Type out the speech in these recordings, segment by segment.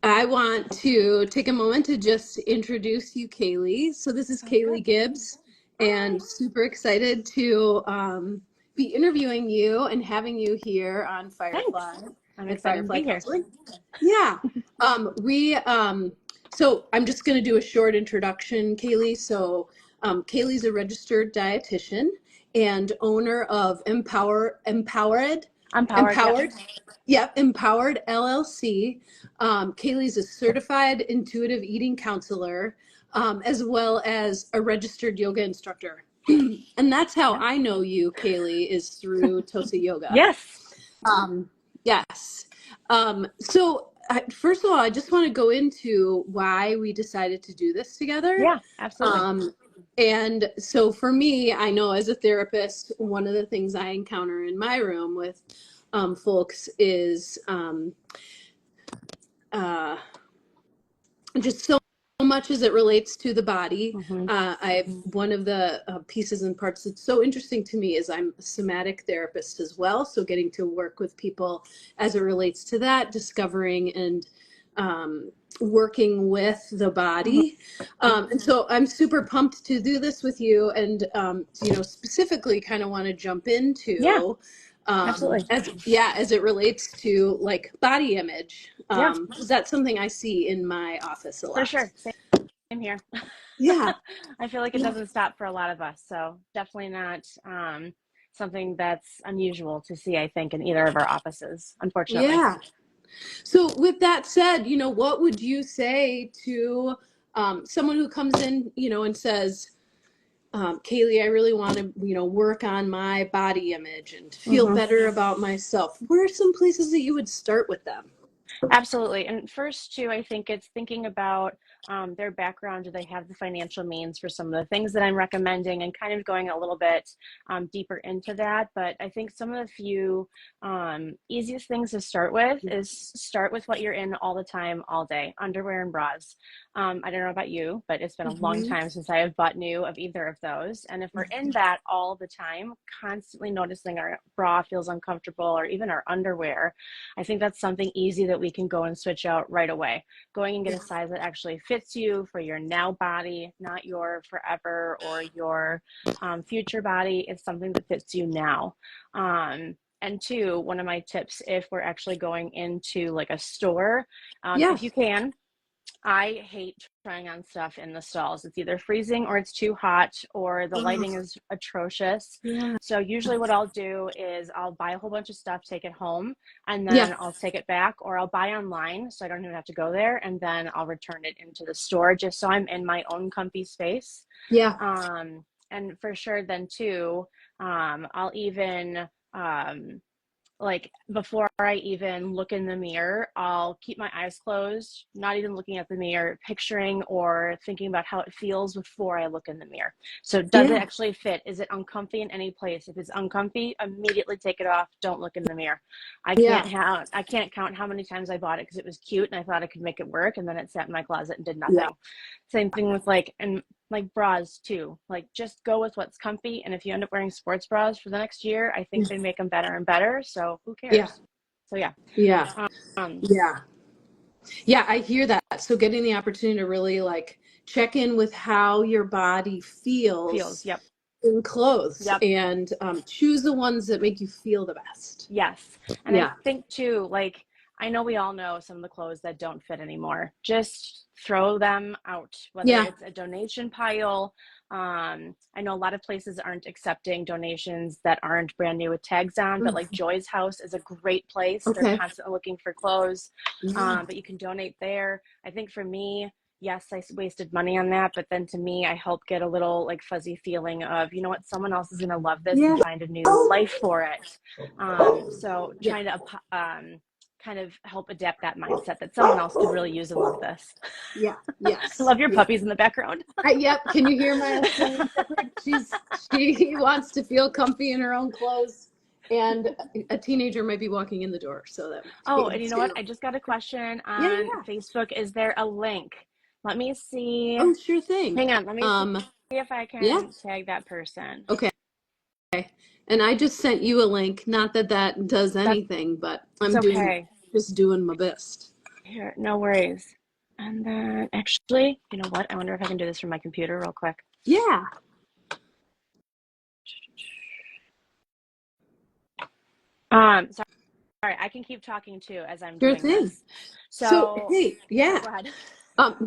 I want to take a moment to just introduce you, Calee. So this is Calee Gibbs, and super excited to be interviewing you and having you here on Firefly. Thanks. I'm and excited Firefly to be here. Counseling. Yeah. So I'm just going to do a short introduction, Calee. So Kalee's a registered dietitian and owner of Empowered. Yep, Empowered LLC. Kalee's a certified intuitive eating counselor, as well as a registered yoga instructor. And that's how I know you, Calee, is through Tosa Yoga. Yes. Yes. So first of all, I just want to go into why we decided to do this together. Yeah, absolutely. And so for me, I know as a therapist, one of the things I encounter in my room with folks is just so much as it relates to the body. One of the pieces and parts that's so interesting to me is I'm a somatic therapist as well. So getting to work with people as it relates to that, discovering and working with the body. And so I'm super pumped to do this with you and, specifically kind of want to jump into absolutely. as it relates to like body image. Because that's something I see in my office a lot. For sure. Same here. Yeah. I feel like it doesn't stop for a lot of us. So definitely not something that's unusual to see, I think, in either of our offices, unfortunately. Yeah. So with that said, what would you say to someone who comes in, and says, Calee, I really want to, work on my body image and feel better about myself. Where are some places that you would start with them? Absolutely. And first, too, I think it's thinking about their background. Do they have the financial means for some of the things that I'm recommending, and kind of going a little bit deeper into that. But I think some of the few easiest things to start with is start with what you're in all the time, all day, underwear and bras. I don't know about you, but it's been a long time since I have bought new of either of those. And if we're in that all the time, constantly noticing our bra feels uncomfortable, or even our underwear, I think that's something easy that we can go and switch out right away. Going and get a size that actually fits you for your now body, not your forever or your future body. It's something that fits you now. And two, one of my tips, if we're actually going into like a store, if you can, I hate trying on stuff in the stalls. It's either freezing or it's too hot or the lighting is atrocious. So usually what I'll do is I'll buy a whole bunch of stuff, take it home, and then I'll take it back, or I'll buy online so I don't even have to go there, and then I'll return it into the store just so I'm in my own comfy space. And for sure then too, I'll even like before I even look in the mirror, I'll keep my eyes closed, not even looking at the mirror, picturing or thinking about how it feels before I look in the mirror. So does it actually fit? Is it uncomfy in any place? If it's uncomfy, immediately take it off. Don't look in the mirror. I can't count how many times I bought it because it was cute and I thought I could make it work, and then it sat in my closet and did nothing. Same thing with like bras too. Like just go with what's comfy, and if you end up wearing sports bras for the next year, I think they make them better and better. So who cares? So I hear that. So getting the opportunity to really like check in with how your body feels in clothes, and choose the ones that make you feel the best. And I think too, like, I know we all know some of the clothes that don't fit anymore. Just throw them out, whether it's a donation pile. I know a lot of places aren't accepting donations that aren't brand new with tags on, but like Joy's House is a great place. They're constantly looking for clothes, but you can donate there. I think for me, yes, I wasted money on that, but then to me, I help get a little like fuzzy feeling of, you know what, someone else is going to love this and find a new life for it. So trying to kind of help adapt that mindset that someone else could really use and love this. I love your puppies in the background. Can you hear my she wants to feel comfy in her own clothes, and a teenager might be walking in the door. So that. And you know what? I just got a question on Facebook. Is there a link? Let me see. Oh, sure thing. Hang on. Let me see if I can tag that person. Okay. And I just sent you a link. Not that does anything, but I'm just doing my best. Here, no worries. And then actually, you know what? I wonder if I can do this from my computer real quick. Yeah. Sorry, I can keep talking too as I'm Sure doing thing. this. So, So, hey, oh, yeah. go ahead.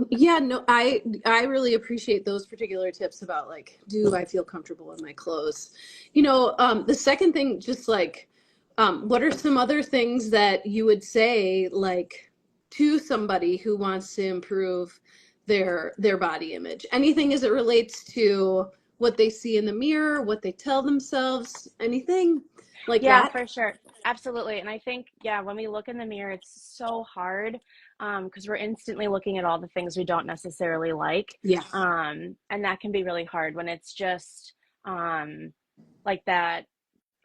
Yeah, no, I really appreciate those particular tips about like, do I feel comfortable in my clothes? The second thing, just like, what are some other things that you would say like to somebody who wants to improve their body image? Anything as it relates to what they see in the mirror, what they tell themselves, anything like Yeah, that? for sure. Absolutely. And I think, yeah, when we look in the mirror, it's so hard because we're instantly looking at all the things we don't necessarily like. Yeah. And that can be really hard when it's just like that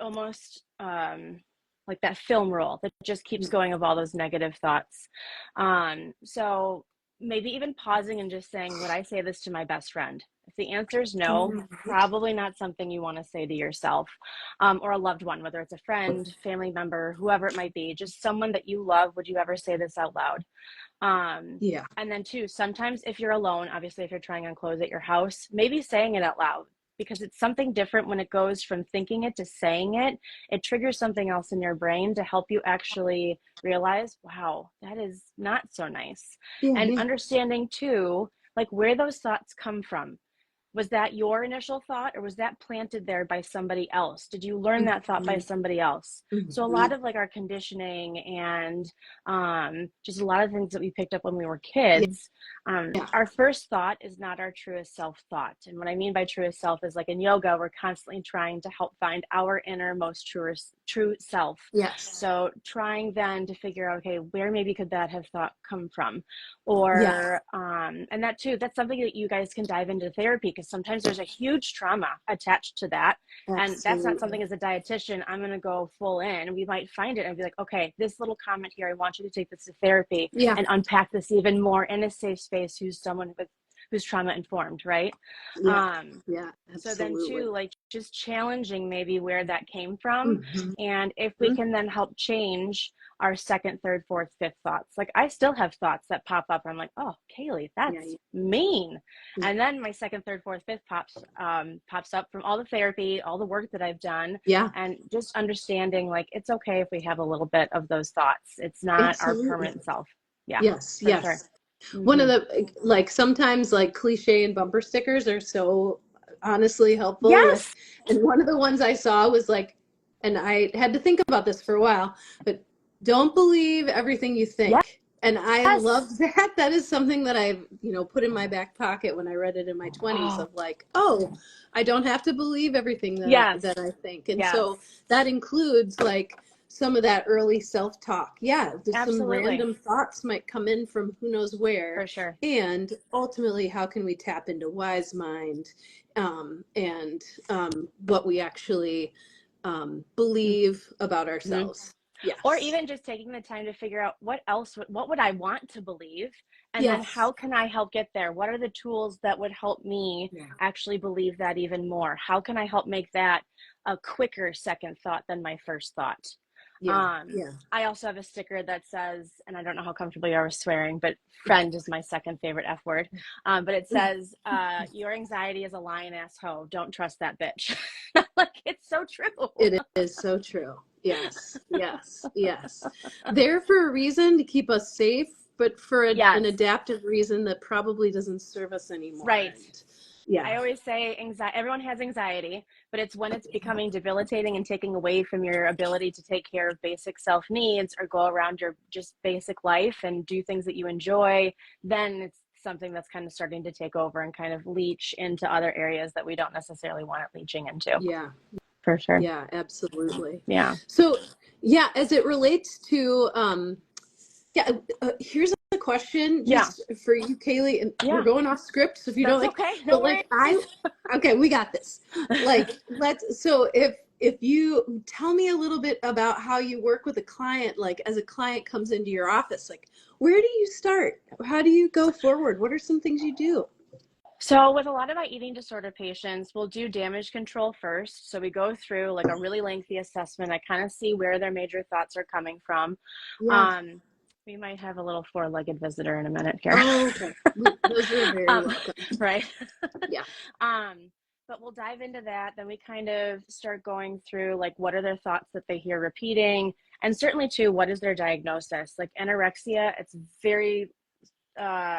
almost like that film roll that just keeps going of all those negative thoughts. So maybe even pausing and just saying, would I say this to my best friend? If the answer is no, probably not something you want to say to yourself or a loved one, whether it's a friend, family member, whoever it might be, just someone that you love. Would you ever say this out loud? Yeah. And then two, sometimes if you're alone, obviously if you're trying on clothes at your house, maybe saying it out loud because it's something different when it goes from thinking it to saying it. It triggers something else in your brain to help you actually realize, wow, that is not so nice. Yeah. And Yeah. understanding too, like where those thoughts come from. Was that your initial thought or was that planted there by somebody else? Did you learn that thought by Mhm. somebody else? So a lot Mhm. of like our conditioning and just a lot of things that we picked up when we were Yeah. kids, Yeah. our first thought is not our truest self thought. And what I mean by truest self is like in yoga, we're constantly trying to help find our innermost true self. Yes. So trying then to figure out, okay, where maybe could that have thought come from? Yeah. Or and that too, that's something that you guys can dive into therapy because sometimes there's a huge trauma attached to that, and that's not something Absolutely. as a dietitian I'm going to go full in. We might find it and be like, okay, this little comment here, I want you to take this to therapy Yeah. and unpack this even more in a safe space who's someone with who's trauma informed, right? Yeah. um Yeah. so then Absolutely. too, like just challenging maybe where that came from, Hmm. and if we can then help change our second, third, fourth, fifth thoughts. Like I still have thoughts that pop up. I'm like, oh, Calee, Yeah. that's mean. Yeah. And then my second, third, fourth, fifth pops up from all the therapy, all the work that I've done, Yeah. and just understanding like it's okay if we have a little bit of those thoughts. It's not our Absolutely. permanent self. Yeah, Yes. for sure. Yes. One of Mm-hmm. the like sometimes like cliche and bumper stickers are so honestly helpful with, Yes. and one of the ones I saw was like, and I had to think about this for a while, but don't believe everything you think. And I Yes. love that. That is something that I've, put in my back pocket when I read it in my 20s Oh, of like, oh, I don't have to believe everything that I yes. that I think. And Yes. so that includes like some of that early self-talk. Yeah, there's some Absolutely. random thoughts might come in from who knows where. For sure. And ultimately, how can we tap into wise mind, and what we actually believe about Mm-hmm. ourselves? Or Yes. even just taking the time to figure out what would I want to believe, and then Yes. how can I help get there? What are the tools that would help me Yeah. actually believe that even more? How can I help make that a quicker second thought than my first thought? Yeah. Yeah. I also have a sticker that says, and I don't know how comfortable you are with swearing, but friend is my second favorite F word. But it says, your anxiety is a lying ass hoe. Don't trust that bitch. Like, it's so true. It is so true. Yes. Yes. Yes. There for a reason to keep us safe, but for an Yes, adaptive reason that probably doesn't serve us anymore. right. And yeah. I always say everyone has anxiety, but it's when it's becoming debilitating and taking away from your ability to take care of basic self needs or go around your just basic life and do things that you enjoy, then it's something that's kind of starting to take over and kind of leach into other areas that we don't necessarily want it leaching into. Yeah. For sure. Yeah, absolutely. Yeah. So, yeah, as it relates to, yeah, here's a question Yeah. just for you, Calee, and we're Yeah. going off script, so if you don't That's like, okay. No but like worries. okay, we got this. Like, so if you tell me a little bit about how you work with a client, like as a client comes into your office, like where do you start? How do you go forward? What are some things you do? So with a lot of my eating disorder patients, we'll do damage control first. So we go through like a really lengthy assessment. I kind of see where their major thoughts are coming from. Yeah. Um, We might have a little four-legged visitor in a minute here. Oh, okay. Those are very welcome. Right. Yeah. But we'll dive into that. Then we kind of start going through like what are their thoughts that they hear repeating, and certainly too, what is their diagnosis? Like anorexia, it's very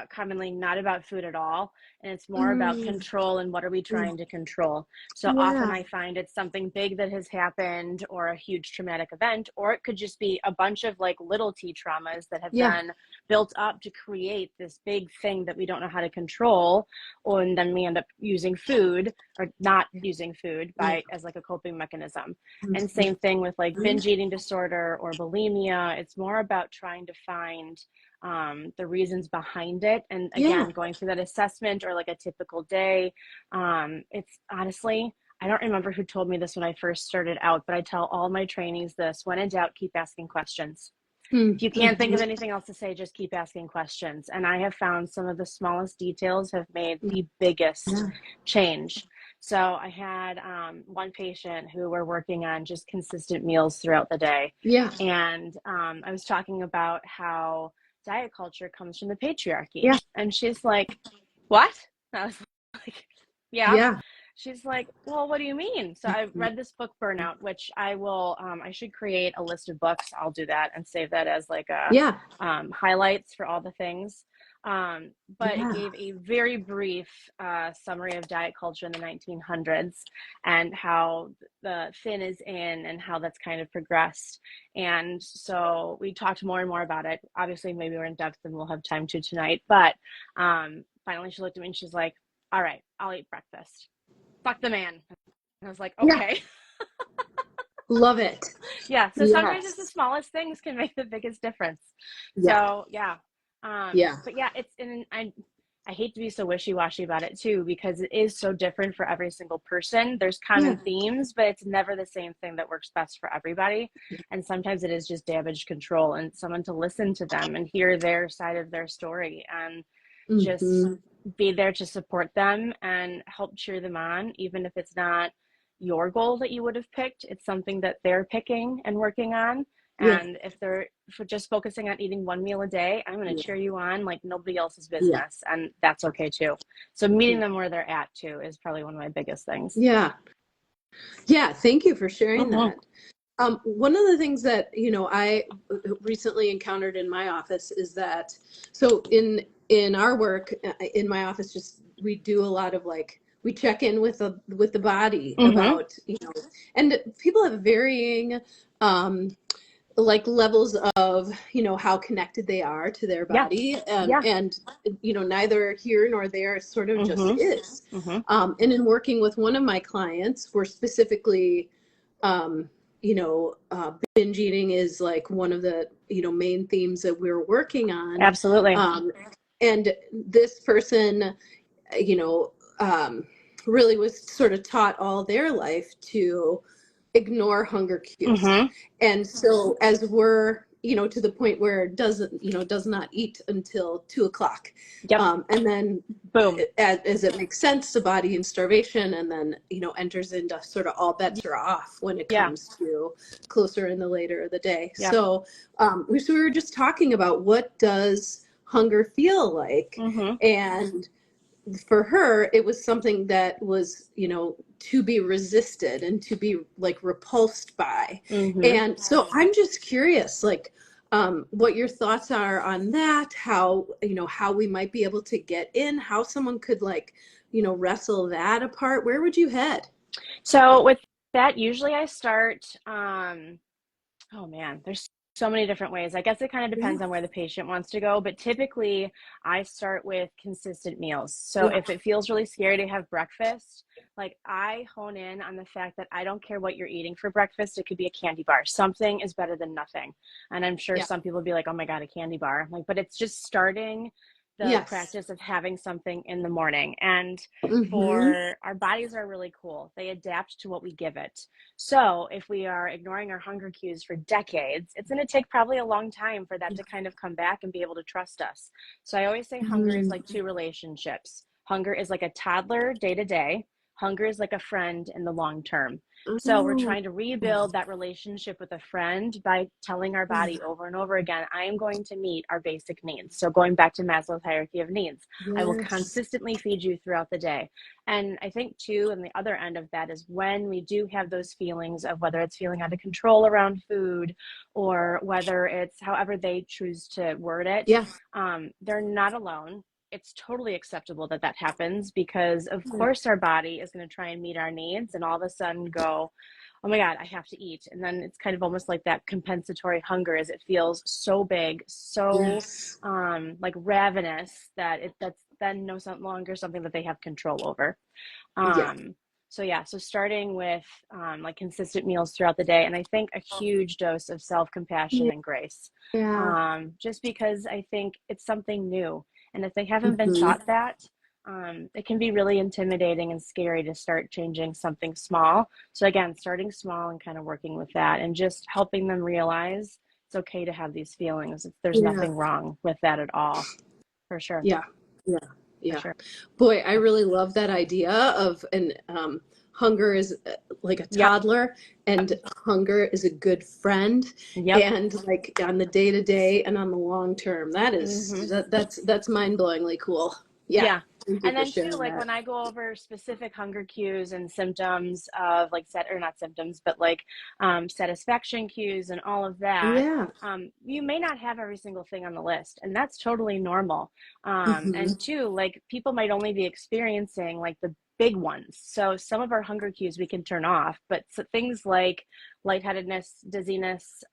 commonly not about food at all, and it's more about control and what are we trying to control. So often I find it's something big that has happened or a huge traumatic event, or it could just be a bunch of like little t traumas that have been built up to create this big thing that we don't know how to control, and then we end up using food or not using food by as like a coping mechanism. And same thing with like binge eating disorder or bulimia. It's more about trying to find the reasons behind it. And again, going through that assessment or like a typical day. It's honestly, I don't remember who told me this when I first started out, but I tell all my trainees this: when in doubt, keep asking questions. If you can't think of anything else to say, just keep asking questions. And I have found some of the smallest details have made the biggest change. So I had one patient who we're working on just consistent meals throughout the day. Yeah. And I was talking about how diet culture comes from the patriarchy. And she's like, what? I was like, yeah. She's like, well, what do you mean? So I read this book, Burnout, which I will, I should create a list of books. I'll do that and save that as like a highlights for all the things. But it gave a very brief summary of diet culture in the 1900s and how the thin is in and how that's kind of progressed. And so we talked more and more about it. Obviously, maybe we're in depth and we'll have time to tonight. But finally, she looked at me and she's like, all right, I'll eat breakfast. Fuck the man. And I was like, okay. Love it. So sometimes it's the smallest things can make the biggest difference. So but it's, and I hate to be so wishy-washy about it too, because it is so different for every single person. There's common themes, but it's never the same thing that works best for everybody. And sometimes it is just damage control and someone to listen to them and hear their side of their story and just be there to support them and help cheer them on, even if it's not your goal that you would have picked. It's something that they're picking and working on. And if they're just focusing on eating one meal a day, I'm going to cheer you on like nobody else's business. And that's okay too. So meeting them where they're at too is probably one of my biggest things. Yeah. Thank you for sharing that. One of the things that, I recently encountered in my office is that, so in our work in my office, just, we do a lot of like, we check in with the body about, and people have varying, like levels of, how connected they are to their body. And, neither here nor there, sort of just is. And in working with one of my clients, we're specifically, binge eating is like one of the, main themes that we're working on. Absolutely. And this person, really was sort of taught all their life to ignore hunger cues. And so as we're, to the point where it does not eat until 2:00. And then boom, as it makes sense, the body in starvation, and then, enters into sort of all bets are off when it comes to closer in the later of the day. So we were just talking about what does hunger feel like? And for her, it was something that was, to be resisted and to be like repulsed by. And so I'm just curious, like, what your thoughts are on that, how we might be able to get in, how someone could like, wrestle that apart. Where would you head? So with that, usually I start, oh man, there's so many different ways. I guess it kind of depends on where the patient wants to go, but typically I start with consistent meals. So if it feels really scary to have breakfast, like I hone in on the fact that I don't care what you're eating for breakfast. It could be a candy bar. Something is better than nothing. And I'm sure some people will be like, oh my God, a candy bar. I'm like, but it's just starting the practice of having something in the morning. And for our bodies are really cool. They adapt to what we give it. So if we are ignoring our hunger cues for decades, it's going to take probably a long time for that to kind of come back and be able to trust us. So I always say hunger is like two relationships. Hunger is like a toddler day to day. hunger is like a friend in the long term. So we're Oh, trying to rebuild that relationship with a friend by telling our yeah. body over and over again, I am going to meet our basic needs. So going back to Maslow's hierarchy of needs, I will Yes. consistently feed you throughout the day. And I think too, and the other end of that is when we do have those feelings of whether it's feeling out of control around food or whether it's however they choose to word it, Yeah. they're not alone. It's totally acceptable that that happens because of Yeah. course our body is going to try and meet our needs and all of a sudden go, oh my God, I have to eat. And then it's kind of almost like that compensatory hunger as it feels so big, so Yes. like ravenous that that's then no longer something that they have control over. Yeah. So yeah, so starting with like consistent meals throughout the day, and I think a huge dose of self-compassion and grace, Yeah. just because I think it's something new, and if they haven't been Hmm. taught that, it can be really intimidating and scary to start changing something small. So again, starting small and kind of working with that, and just helping them realize it's okay to have these feelings. There's Yeah. nothing wrong with that at all, for sure, Yeah. Yeah. for Yeah. sure. Boy, I really love that idea of an hunger is like a Yep, toddler, and hunger is a good friend, yep. and like on the day to day and on the long term. Hmm. That's mind-blowingly cool. Yeah. Yeah. Thank you And for then too, sharing like that. when I go over specific hunger cues and symptoms of like set or not symptoms, but like satisfaction cues and all of that, Yeah. you may not have every single thing on the list, and that's totally normal. Hmm. And two, like people might only be experiencing like the big ones. So some of our hunger cues we can turn off, but so things like lightheadedness, dizziness,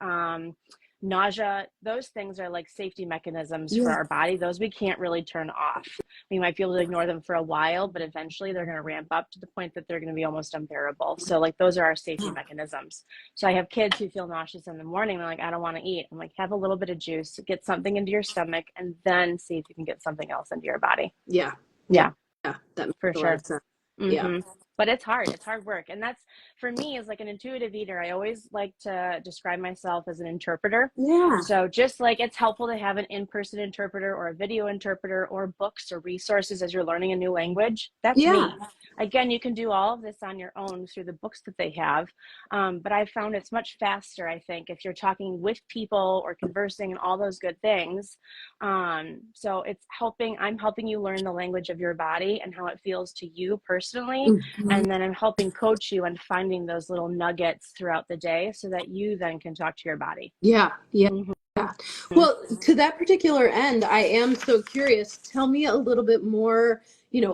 nausea, those things are like safety mechanisms for Yeah. our body. Those we can't really turn off. We might be able to ignore them for a while, but eventually they're going to ramp up to the point that they're going to be almost unbearable. So like those are our safety mechanisms. So I have kids who feel nauseous in the morning. They're like, I don't want to eat. I'm like, have a little bit of juice, get something into your stomach, and then see if you can get something else into your body. Yeah. Yeah. Yeah, Yeah. That makes for a lot sure. of sense. Yeah. Mm-hmm. But it's hard. It's hard work. And that's for me as like an intuitive eater, I always like to describe myself as an interpreter. Yeah. So just like it's helpful to have an in-person interpreter or a video interpreter or books or resources as you're learning a new language, that's Yeah. me. Again, you can do all of this on your own through the books that they have. But I found it's much faster, I think, if you're talking with people or conversing and all those good things. So I'm helping you learn the language of your body and how it feels to you personally. Mhm. And then I'm helping coach you and finding those little nuggets throughout the day so that you then can talk to your body. Yeah. Yeah. Mm-hmm. Yeah. Well, to that particular end, I am so curious. Tell me a little bit more,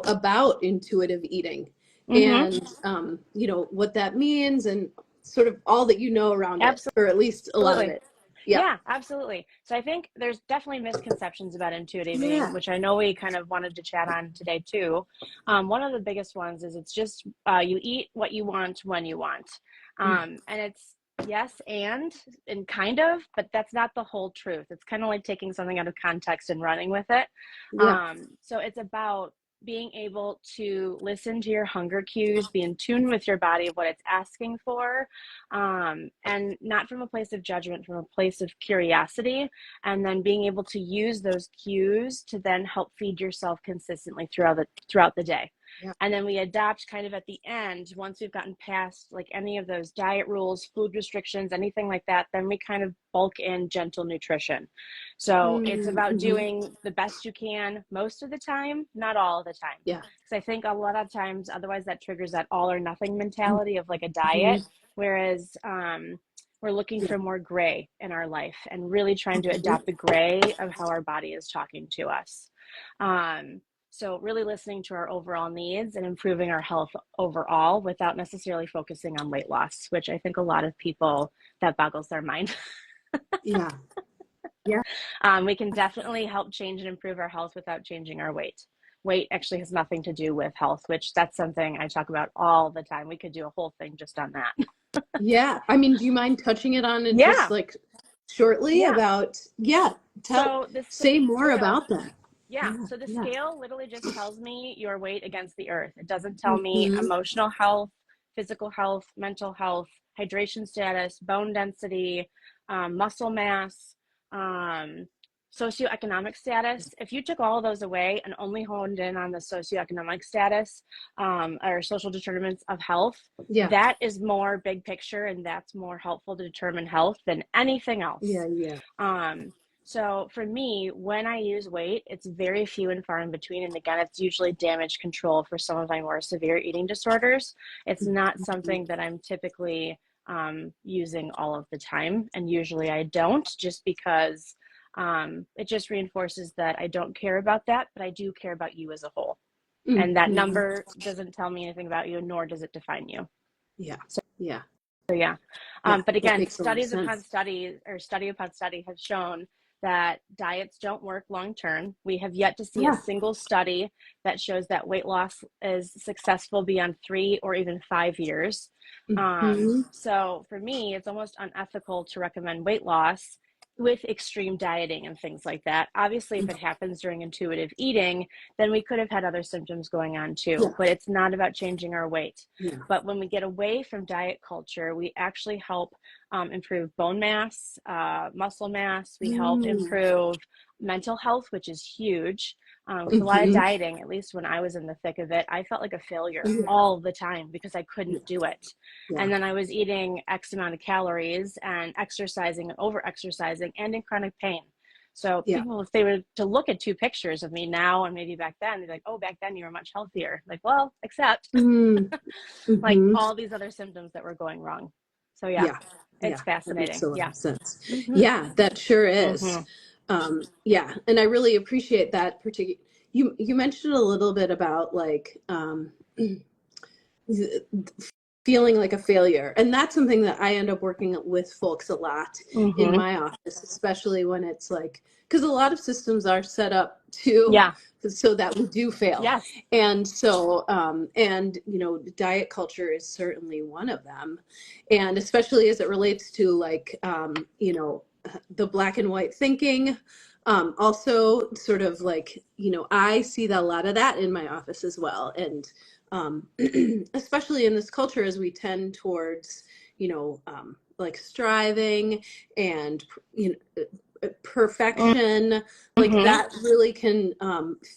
about intuitive eating Mm-hmm. and, what that means and sort of all that you know around it, or at least a lot of Absolutely. it. Yeah. Yeah, absolutely. So I think there's definitely misconceptions about intuitive eating, Yeah. which I know we kind of wanted to chat on today too. One of the biggest ones is it's just you eat what you want when you want, and it's yes and kind of, but that's not the whole truth. It's kind of like taking something out of context and running with it. Yeah. So it's about being able to listen to your hunger cues, be in tune with your body of what it's asking for, and not from a place of judgment, from a place of curiosity, and then being able to use those cues to then help feed yourself consistently throughout the day. Yeah. And then we adapt kind of at the end once we've gotten past like any of those diet rules, food restrictions, anything like that. Then we kind of bulk in gentle nutrition. So it's about Mm-hmm. doing the best you can most of the time, not all the time. Yeah. Because I think a lot of times, otherwise, that triggers that all or nothing mentality of like a diet. Mm-hmm. Whereas we're looking Yeah. for more gray in our life and really trying to adopt the gray of how our body is talking to us. So really listening to our overall needs and improving our health overall without necessarily focusing on weight loss, which I think a lot of people, that boggles their mind. Yeah. Yeah. We can definitely help change and improve our health without changing our weight. Weight actually has nothing to do with health, which that's something I talk about all the time. We could do a whole thing just on that. Yeah. I mean, do you mind touching it on it just Yeah, like shortly yeah. about, yeah, So the say more scale, about that. yeah. Yeah. So the Yeah. scale literally just tells me your weight against the earth. It doesn't tell me Mm-hmm. emotional health, physical health, mental health, hydration status, bone density, muscle mass, um, socioeconomic status, if you took all of those away and only honed in on the socioeconomic status or social determinants of health, that is more big picture, and that's more helpful to determine health than anything else. So for me, when I use weight, it's very few and far in between. And again, it's usually damage control for some of my more severe eating disorders. It's not something that I'm typically using all of the time. And usually I don't, just because it just reinforces that I don't care about that, but I do care about you as a whole. And that number doesn't tell me anything about you, nor does it define you. But again, studies upon study have shown that diets don't work long term. We have yet to see a single study that shows that weight loss is successful beyond 3 or even 5 years. So for me, it's almost unethical to recommend weight loss with extreme dieting and things like that. Obviously, if it happens during intuitive eating, then we could have had other symptoms going on too, but it's not about changing our weight. But when we get away from diet culture, we actually help improve bone mass, muscle mass. We help improve mental health, which is huge. With a lot of dieting, at least when I was in the thick of it, I felt like a failure all the time because I couldn't do it. And then I was eating X amount of calories and exercising and over exercising and in chronic pain. So people, if they were to look at 2 pictures of me now and maybe back then, they're like, oh, back then you were much healthier. Like, well, except like all these other symptoms that were going wrong. So it's fascinating. That makes a lot of sense. Yeah, that sure is. And I really appreciate that particular. You mentioned a little bit about like feeling like a failure, and that's something that I end up working with folks a lot in my office, especially when it's like, because a lot of systems are set up to so that we do fail. And so and diet culture is certainly one of them, and especially as it relates to like the black and white thinking. Also sort of like, I see a lot of that in my office as well. And especially in this culture, as we tend towards, like striving and, perfection, like that really can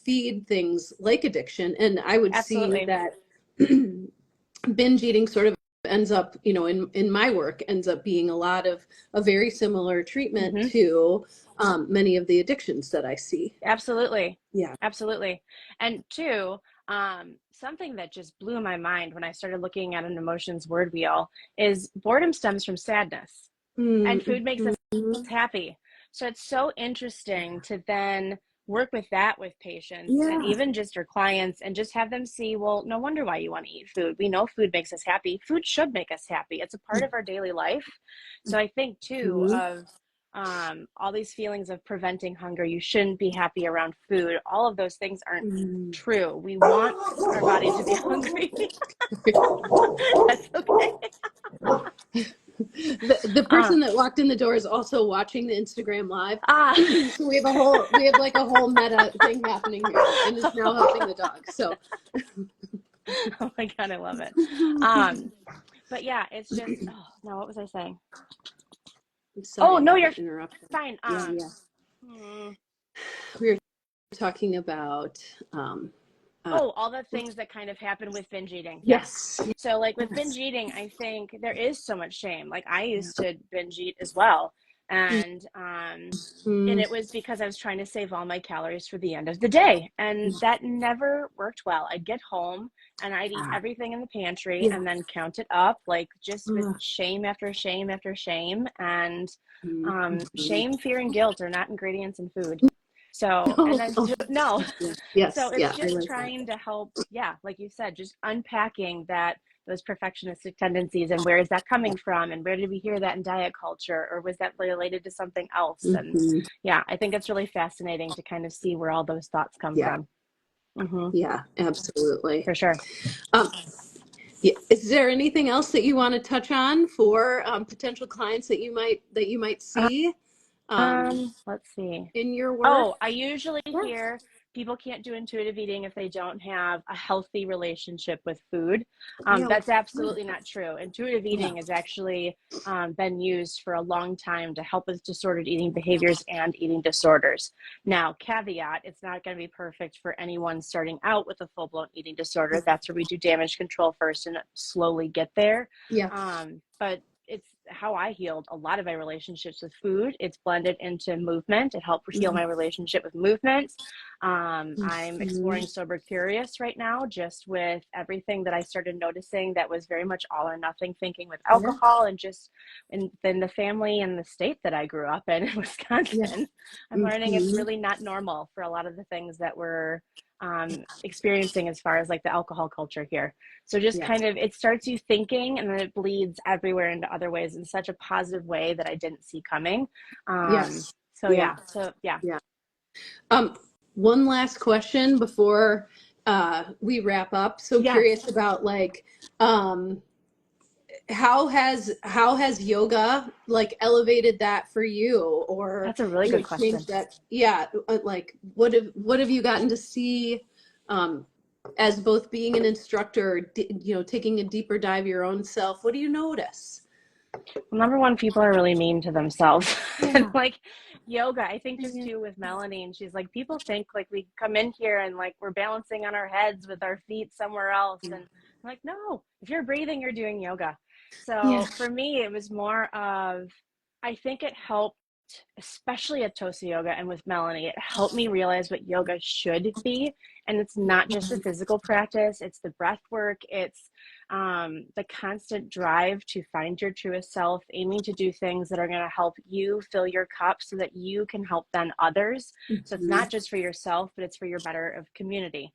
feed things like addiction. And I would see that binge eating sort of ends up, in my work, ends up being a lot of a very similar treatment to many of the addictions that I see. Absolutely. And 2, something that just blew my mind when I started looking at an emotions word wheel is boredom stems from sadness, and food makes us happy. So it's so interesting to then work with that with patients and even just your clients, and just have them see, well, no wonder why you want to eat food. We know food makes us happy. Food should make us happy. It's a part of our daily life. So I think too of all these feelings of preventing hunger, you shouldn't be happy around food. All of those things aren't true. We want our body to be hungry. That's okay. The person that walked in the door is also watching the Instagram live. So we have like a whole meta thing happening here, and is now helping the dog. So oh my God, I love it. But yeah, it's just, no, what was I saying? Sorry, no, you're fine. Hmm. We were talking about all the things that kind of happen with binge eating. Yes. So like with binge eating, I think there is so much shame. Like I used to binge eat as well. And it was because I was trying to save all my calories for the end of the day. And that never worked well. I'd get home and I'd eat everything in the pantry and then count it up, like just with shame after shame after shame. And shame, fear, and guilt are not ingredients in food. So, and then, so it's just trying to help, like you said, just unpacking those perfectionistic tendencies, and where is that coming from, and where did we hear that in diet culture, or was that related to something else? And I think it's really fascinating to kind of see where all those thoughts come from. Yeah, absolutely. For sure. Is there anything else that you want to touch on for potential clients that you might see? Let's see. In your work? I usually hear people can't do intuitive eating if they don't have a healthy relationship with food. Yeah, That's absolutely not true. Intuitive yeah, eating has actually been used for a long time to help with disordered eating behaviors and eating disorders. Now, caveat, it's not going to be perfect for anyone starting out with a full-blown eating disorder. That's where we do damage control first and slowly get there. yeah, But it's how I healed a lot of my relationships with food. It's blended into movement. It helped heal my relationship with movement. I'm exploring sober curious right now, just with everything that I started noticing that was very much all or nothing thinking with yeah, alcohol, and just in the family and the state that I grew up in yeah. Wisconsin. I'm learning it's really not normal for a lot of the things that we're experiencing as far as like the alcohol culture here. So just Yes. kind of, it starts you thinking, and then it bleeds everywhere into other ways in such a positive way that I didn't see coming. Yes. So Yeah. yeah, so yeah. Yeah. Um, One last question before we wrap up. So Yes, curious about like how has yoga like elevated that for you, or that's a really good question. changed that? Yeah, like what have you gotten to see as both being an instructor, taking a deeper dive your own self? What do you notice? Well, number one, people are really mean to themselves. And Yeah. like yoga, I think just Yeah. too with Melanie, and she's like, people think like we come in here and like we're balancing on our heads with our feet somewhere else. And I'm like, no, if you're breathing, you're doing yoga. Yeah. So for me, it was more of, I think it helped, especially at Tosa Yoga and with Melanie, it helped me realize what yoga should be. And it's not just the physical practice, it's the breath work, it's the constant drive to find your truest self, aiming to do things that are going to help you fill your cup so that you can help then others. So it's not just for yourself, but it's for your better of community.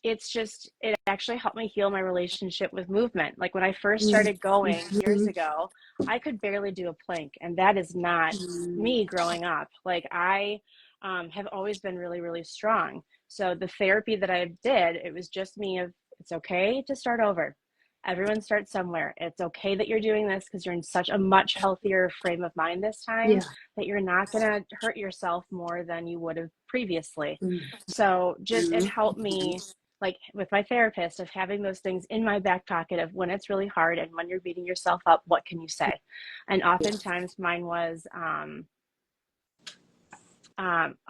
It's just, it actually helped me heal my relationship with movement. Like when I first started going years ago, I could barely do a plank, and that is not me growing up. Like I have always been really, really strong. So the therapy that I did, it was just me of, it's okay to start over. Everyone starts somewhere. It's okay that you're doing this because you're in such a much healthier frame of mind this time, Yeah. that you're not going to hurt yourself more than you would have previously. Mhm. So just, it helped me, like with my therapist, of having those things in my back pocket of when it's really hard and when you're beating yourself up, what can you say? And oftentimes mine was, oh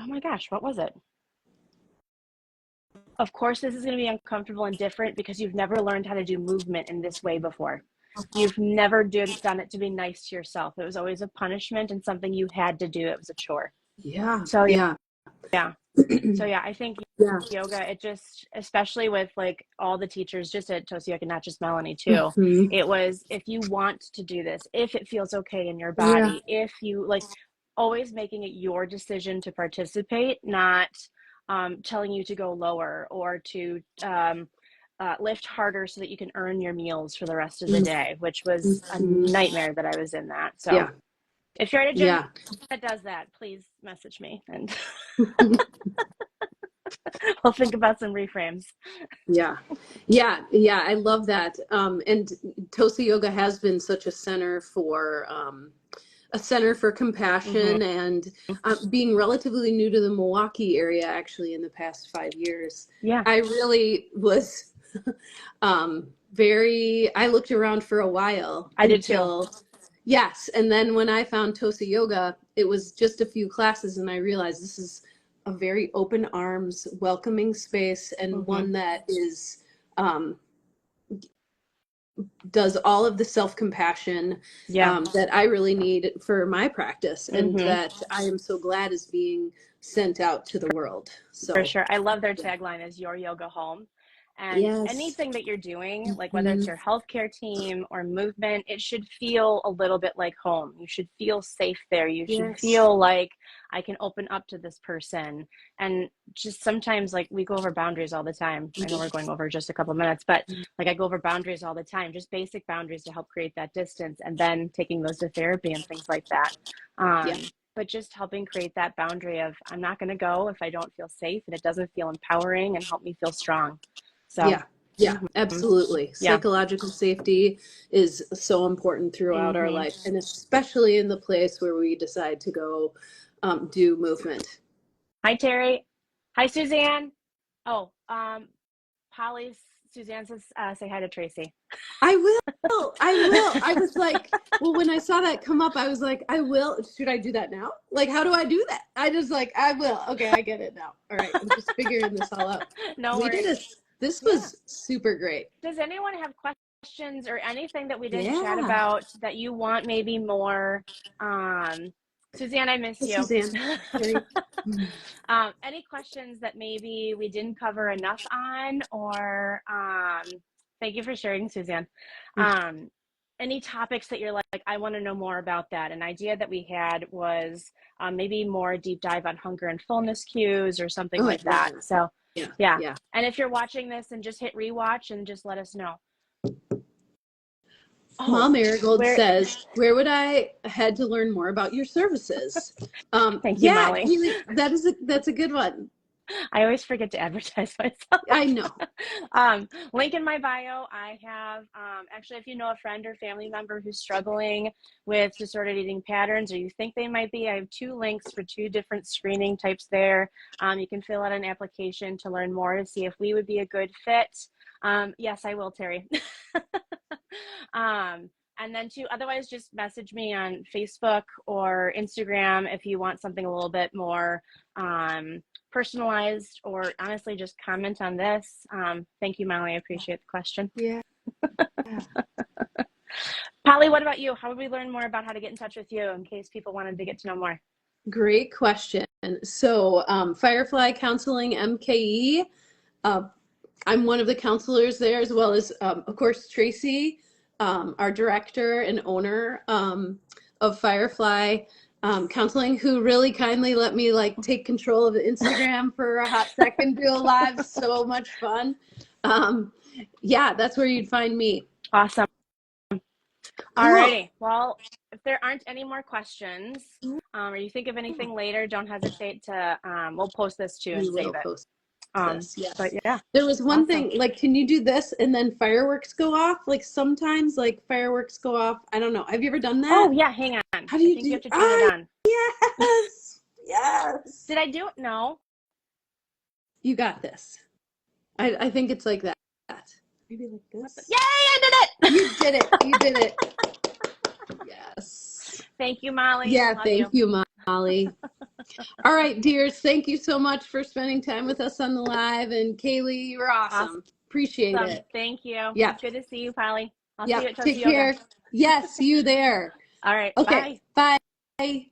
my gosh, what was it? Of course, this is going to be uncomfortable and different because you've never learned how to do movement in this way before. You've never done it to be nice to yourself. It was always a punishment and something you had to do. It was a chore. Yeah. So Yeah. yeah. So yeah, I think Yeah. yoga, it just, especially with like all the teachers just at Tosa Yoga, not just Melanie too, it was, if you want to do this, if it feels okay in your Yeah. body, if you like, always making it your decision to participate, not telling you to go lower or to lift harder so that you can earn your meals for the rest of the day, which was a nightmare that I was in that. So Yeah. if you're at a gym Yeah. that does that, please message me and we'll think about some reframes. Yeah. Yeah. Yeah. I love that. And Tosa Yoga has been such a center for Mm-hmm. compassion, and being relatively new to the Milwaukee area, actually in the past 5 years, Yeah, I really was I looked around for a while I did too. until, yes. And then when I found Tosa Yoga, it was just a few classes and I realized this is a very open arms, welcoming space, and Mm-hmm. one that is, does all of the self-compassion Yeah. that I really need for my practice, and Mm-hmm. that I am so glad is being sent out to the world. For So, sure. I love their tagline is your yoga home. And yes. anything that you're doing, like whether it's Mhm. your healthcare team or movement, it should feel a little bit like home. You should feel safe there. You should Yes. feel like I can open up to this person. And just sometimes, like, we go over boundaries all the time. I know we're going over just a couple minutes, but like I go over boundaries all the time, just basic boundaries to help create that distance, and then taking those to therapy and things like that. Yeah. But just helping create that boundary of, I'm not going to go if I don't feel safe and it doesn't feel empowering and help me feel strong. So Yeah. Yeah, mhm. absolutely. Yeah. Psychological safety is so important throughout our Mm-hmm. life, and especially in the place where we decide to go do movement. Hi, Terry. Hi, Suzanne. Oh, Polly, Suzanne says, say hi to Tracy. I will. I will. I was like, well, when I saw that come up, I was like, I will. Should I do that now? Like, how do I do that? I just like, I will. Okay, I get it now. All right, I'm just figuring this all out. No worries. This was super great. Does anyone have questions or anything that we didn't chat Yeah. about that you want maybe more? Suzanne, I miss you. Suzanne. Any questions that maybe we didn't cover enough on, or thank you for sharing, Suzanne. Any topics that you're like, I want to know more about that? An idea that we had was maybe more deep dive on hunger and fullness cues or something like that. So yeah. And if you're watching this, and just hit rewatch and just let us know. Mom Marigold says, where would I head to learn more about your services? Thank you, Molly. That's a good one. I always forget to advertise myself. I know. Link in my bio. I have, actually, if you know a friend or family member who's struggling with disordered eating patterns, or you think they might be, I have 2 links for 2 different screening types there. You can fill out an application to learn more to see if we would be a good fit. Yes, I will, Terry. And then otherwise just message me on Facebook or Instagram if you want something a little bit more personalized, or honestly just comment on this. Thank you, Molly. I appreciate the question. Yeah. Polly, what about you? How would we learn more about how to get in touch with you in case people wanted to get to know more? Great question. So Firefly Counseling MKE, I'm one of the counselors there, as well as, of course, Tracy, our director and owner of Firefly Counseling, who really kindly let me take control of Instagram for a hot second, do a live. So much fun. Yeah, that's where you'd find me. Awesome. Alrighty. Well, if there aren't any more questions, or you think of anything later, don't hesitate to, we'll post this too and save it. Yes. But yeah, there was one thing, can you do this and then fireworks go off? Sometimes fireworks go off. I don't know. Have you ever done that? Oh yeah, hang on. How do you you have to turn it on. Yes. Yes. Did I do it? No. You got this. I think it's like that. Maybe like this. Yay, I did it! You did it. You did it. Yes. Thank you, Molly. Yeah, thank you, Molly. All right, dears. Thank you so much for spending time with us on the live. And Calee, you were awesome. Appreciate it. Thank you. Yeah. It's good to see you, Polly. I'll see you at Take care. Yes, see you there. All right. Okay. Bye. Bye.